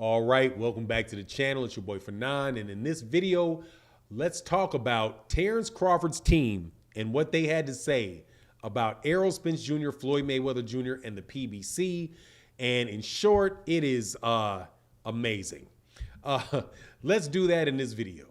All right, welcome back to the channel. It's your boy Fanon, and in this video, let's talk about Terence Crawford's team and what they had to say about Errol, Spence Jr., Floyd Mayweather Jr., and the PBC. And in short, it is amazing. Let's do that in this video.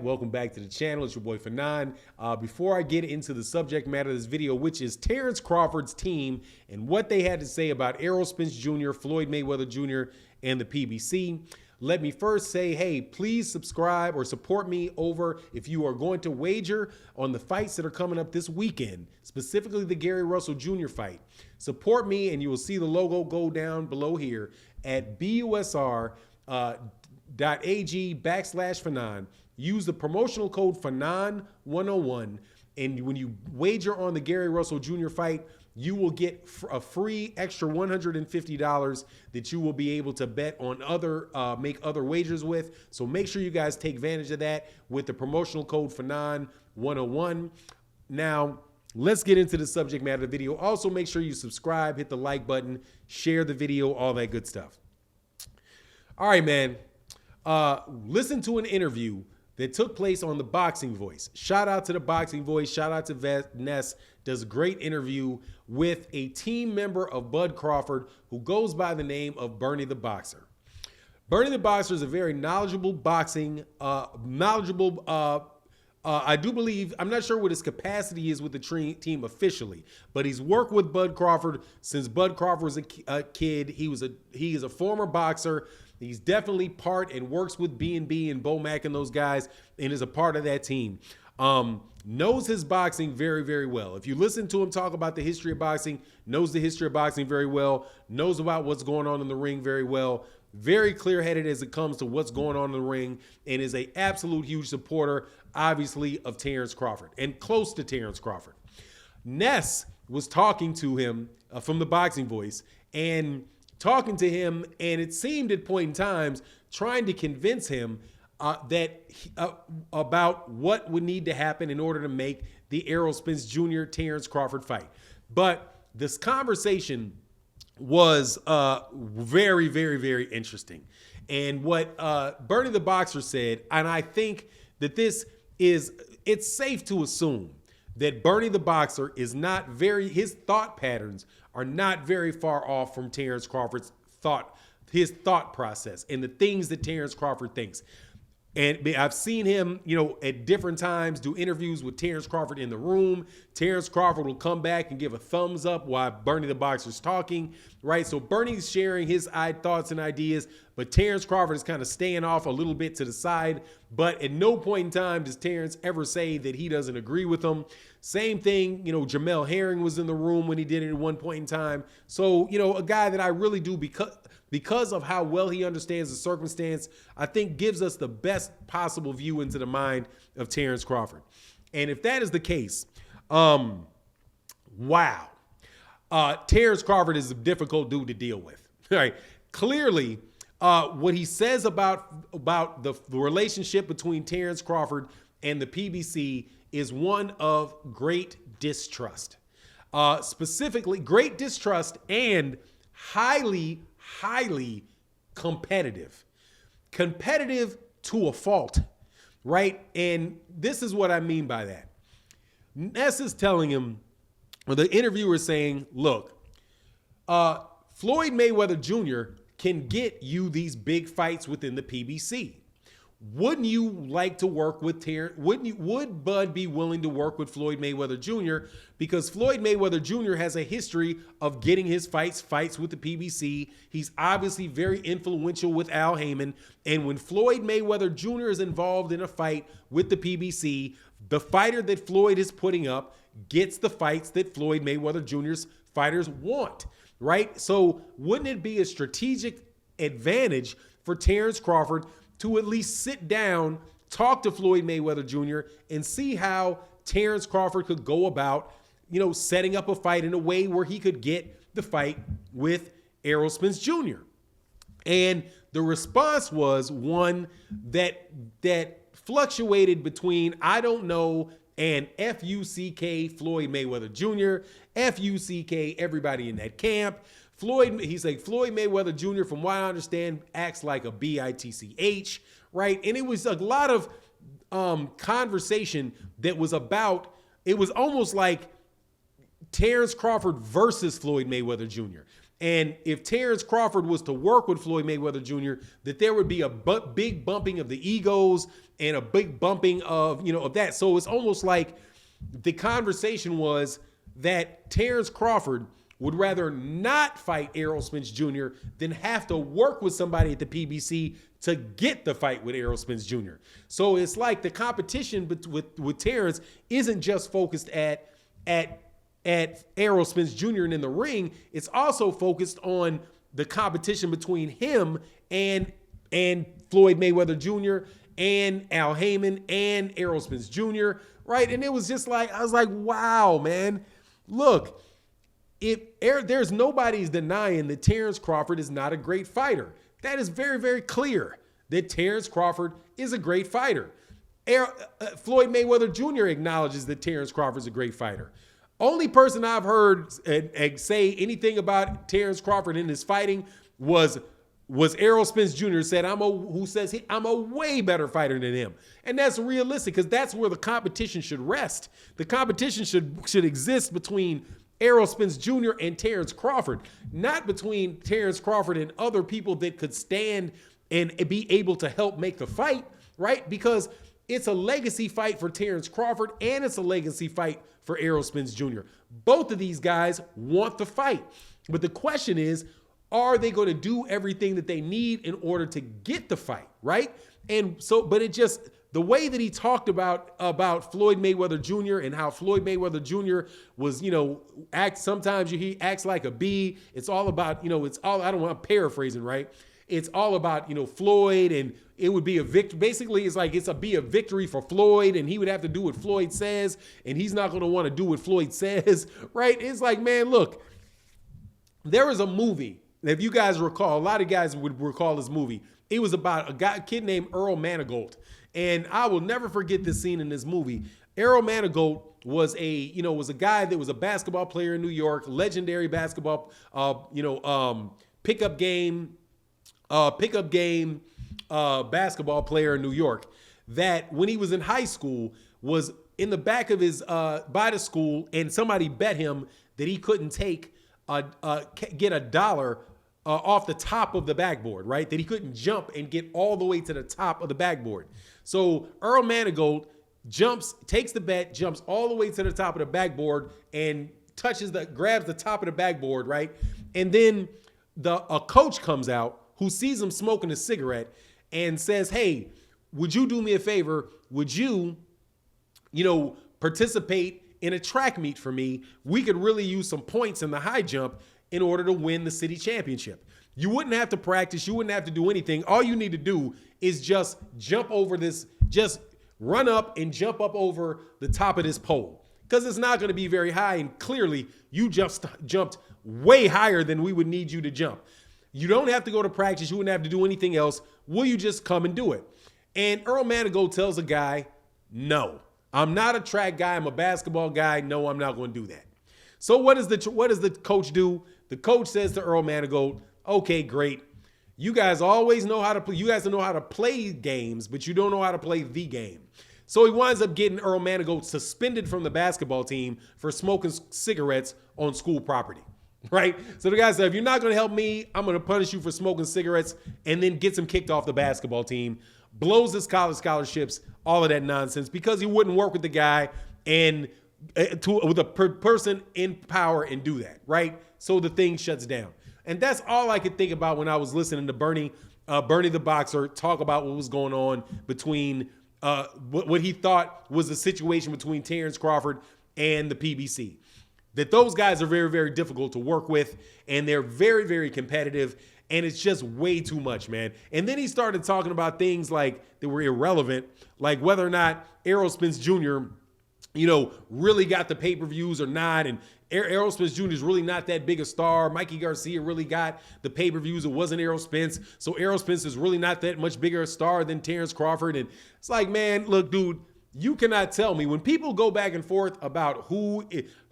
Welcome back to the channel. It's your boy Fanon. Before I get into the subject matter of this video, which is Terence Crawford's team and what they had to say about Errol Spence Jr., Floyd Mayweather Jr., and the PBC, let me first say, hey, please subscribe or support me over if you are going to wager on the fights that are coming up this weekend, specifically the Gary Russell Jr. fight. Support me, and you will see the logo go down below here at busr.ag/Fanon. Use the promotional code Fanon101, and when you wager on the Gary Russell Jr. fight, you will get a free extra $150 that you will be able to bet on make other wagers with. So make sure you guys take advantage of that with the promotional code Fanon101. Now, let's get into the subject matter of the video. Also, make sure you subscribe, hit the like button, share the video, all that good stuff. All right, man. Listen to an interview that took place on the Boxing Voice. Shout out to the Boxing Voice. Shout out to Ness. Does a great interview with a team member of Bud Crawford who goes by the name of Bernie the Boxer. Bernie the Boxer is a very knowledgeable boxing, I do believe, I'm not sure what his capacity is with the team officially, but he's worked with Bud Crawford since Bud Crawford was a kid. He is a former boxer. He's definitely part and works with B&B and Bo Mack and those guys and is a part of that team. Knows his boxing very, very well. If you listen to him talk about the history of boxing, knows the history of boxing very well, knows about what's going on in the ring very well, very clear-headed as it comes to what's going on in the ring, and is an absolute huge supporter, obviously, of Terence Crawford and close to Terence Crawford. Ness was talking to him from the Boxing Voice and talking to him, and it seemed at point in times trying to convince him about what would need to happen in order to make the Errol Spence Jr. Terence Crawford fight. But this conversation was very, very, very interesting. And what Bernie the Boxer said, and I think that it's safe to assume that Bernie the Boxer is not his thought patterns are not very far off from Terence Crawford's his thought process and the things that Terence Crawford thinks. And I've seen him, at different times do interviews with Terence Crawford in the room. Terence Crawford will come back and give a thumbs up while Bernie the Boxer's talking, right? So Bernie's sharing his thoughts and ideas, but Terence Crawford is kind of staying off a little bit to the side. But at no point in time does Terence ever say that he doesn't agree with him. Same thing, Jamel Herring was in the room when he did it at one point in time. So, a guy that I really do because of how well he understands the circumstance, I think gives us the best possible view into the mind of Terence Crawford. And if that is the case, wow. Terence Crawford is a difficult dude to deal with. All right. Clearly, what he says about the relationship between Terence Crawford and the PBC is one of great distrust. Specifically, great distrust and highly competitive. Competitive to a fault, right? And this is what I mean by that. Ness is telling him, or the interviewer is saying, look, Floyd Mayweather Jr. can get you these big fights within the PBC. Wouldn't you like to work with Terence? Would Bud be willing to work with Floyd Mayweather Jr.? Because Floyd Mayweather Jr. has a history of getting his fights with the PBC. He's obviously very influential with Al Heyman. And when Floyd Mayweather Jr. is involved in a fight with the PBC, the fighter that Floyd is putting up gets the fights that Floyd Mayweather Jr.'s fighters want, right? So wouldn't it be a strategic advantage for Terence Crawford to at least sit down, talk to Floyd Mayweather Jr., and see how Terence Crawford could go about, setting up a fight in a way where he could get the fight with Errol Spence Jr. And the response was one that fluctuated between I don't know and F-U-C-K Floyd Mayweather Jr., F-U-C-K everybody in that camp. He's like Floyd Mayweather Jr., from what I understand, acts like a B-I-T-C-H, right? And it was a lot of conversation that was about, it was almost like Terence Crawford versus Floyd Mayweather Jr. And if Terence Crawford was to work with Floyd Mayweather Jr., that there would be a big bumping of the egos and a big bumping of, of that. So it's almost like the conversation was that Terence Crawford would rather not fight Errol Spence Jr. than have to work with somebody at the PBC to get the fight with Errol Spence Jr. So it's like the competition with Terence isn't just focused at Errol Spence Jr. and in the ring. It's also focused on the competition between him and Floyd Mayweather Jr. and Al Heyman and Errol Spence Jr. Right? And it was just like, I was like, wow, man, look, there's nobody's denying that Terence Crawford is not a great fighter. That is very, very clear that Terence Crawford is a great fighter. Floyd Mayweather Jr. acknowledges that Terence Crawford is a great fighter. Only person I've heard say anything about Terence Crawford in his fighting was Errol Spence Jr. who says I'm a way better fighter than him. And that's realistic because that's where the competition should rest. The competition should exist between Errol Spence Jr. and Terence Crawford, not between Terence Crawford and other people that could stand and be able to help make the fight, right? Because it's a legacy fight for Terence Crawford and it's a legacy fight for Errol Spence Jr. Both of these guys want the fight. But the question is, are they going to do everything that they need in order to get the fight, right? And so, but it just, the way that he talked about Floyd Mayweather Jr. and how Floyd Mayweather Jr. was, sometimes he acts like a bee. It's all about, I don't want, I'm paraphrasing, right? It's all about, Floyd, and it would be a victory. Basically, it's like be a victory for Floyd, and he would have to do what Floyd says, and he's not going to want to do what Floyd says, right? It's like, man, look, there was a movie. If you guys recall, a lot of guys would recall this movie. It was about a kid named Errol Manigault. And I will never forget this scene in this movie. Errol Manigault was a guy that was a basketball player in New York, legendary basketball, pickup game basketball player in New York. That when he was in high school was in the back of his by the school, and somebody bet him that he couldn't get $1 off the top of the backboard, right? That he couldn't jump and get all the way to the top of the backboard. So Errol Manigault takes the bet, jumps all the way to the top of the backboard and grabs the top of the backboard, right? And then a coach comes out who sees him smoking a cigarette and says, hey, would you do me a favor? Would you, participate in a track meet for me? We could really use some points in the high jump in order to win the city championship. You wouldn't have to practice. You wouldn't have to do anything. All you need to do is just run up and jump up over the top of this pole, because it's not going to be very high. And clearly you just jumped way higher than we would need you to jump. You don't have to go to practice. You wouldn't have to do anything else. Will you just come and do it? And Errol Manigault tells a guy, no, I'm not a track guy. I'm a basketball guy. No, I'm not going to do that. So what does the coach do? The coach says to Errol Manigault, okay, great. You guys always know how to play. You guys know how to play games, but you don't know how to play the game. So he winds up getting Errol Manigault suspended from the basketball team for smoking cigarettes on school property, right? So the guy said, if you're not going to help me, I'm going to punish you for smoking cigarettes, and then gets him kicked off the basketball team, blows his college scholarships, all of that nonsense, because he wouldn't work with the guy and with a person in power and do that, right? So the thing shuts down. And that's all I could think about when I was listening to Bernie the Boxer talk about what was going on between what he thought was the situation between Terence Crawford and the PBC. That those guys are very, very difficult to work with, and they're very, very competitive, and it's just way too much, man. And then he started talking about things like that were irrelevant, like whether or not Errol Spence Jr. really got the pay-per-views or not. And Errol Spence Jr. is really not that big a star. Mikey Garcia really got the pay-per-views. It wasn't Errol Spence. So Errol Spence is really not that much bigger a star than Terence Crawford. And it's like, man, look, dude, you cannot tell me when people go back and forth about who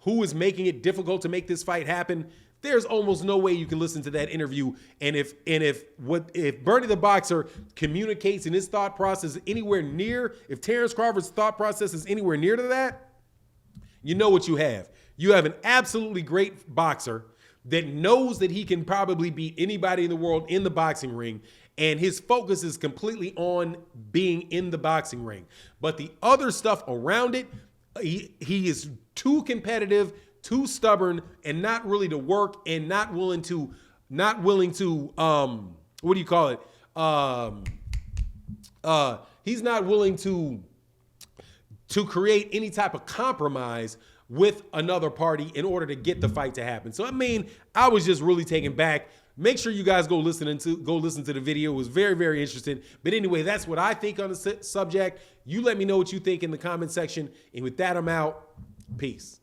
is making it difficult to make this fight happen. There's almost no way you can listen to that interview. And if Bernie the Boxer communicates in his thought process anywhere near, if Terence Crawford's thought process is anywhere near to that, you know what you have. You have an absolutely great boxer that knows that he can probably beat anybody in the world in the boxing ring, and his focus is completely on being in the boxing ring. But the other stuff around it, he is too competitive, too stubborn, and not really to work, and not willing to what do you call it? He's not willing to create any type of compromise with another party in order to get the fight to happen. So I mean, I was just really taken back. Make sure you guys go listen to the video. It was very, very interesting. But anyway, that's what I think on the subject. You let me know what you think in the comment section. And with that, I'm out. Peace.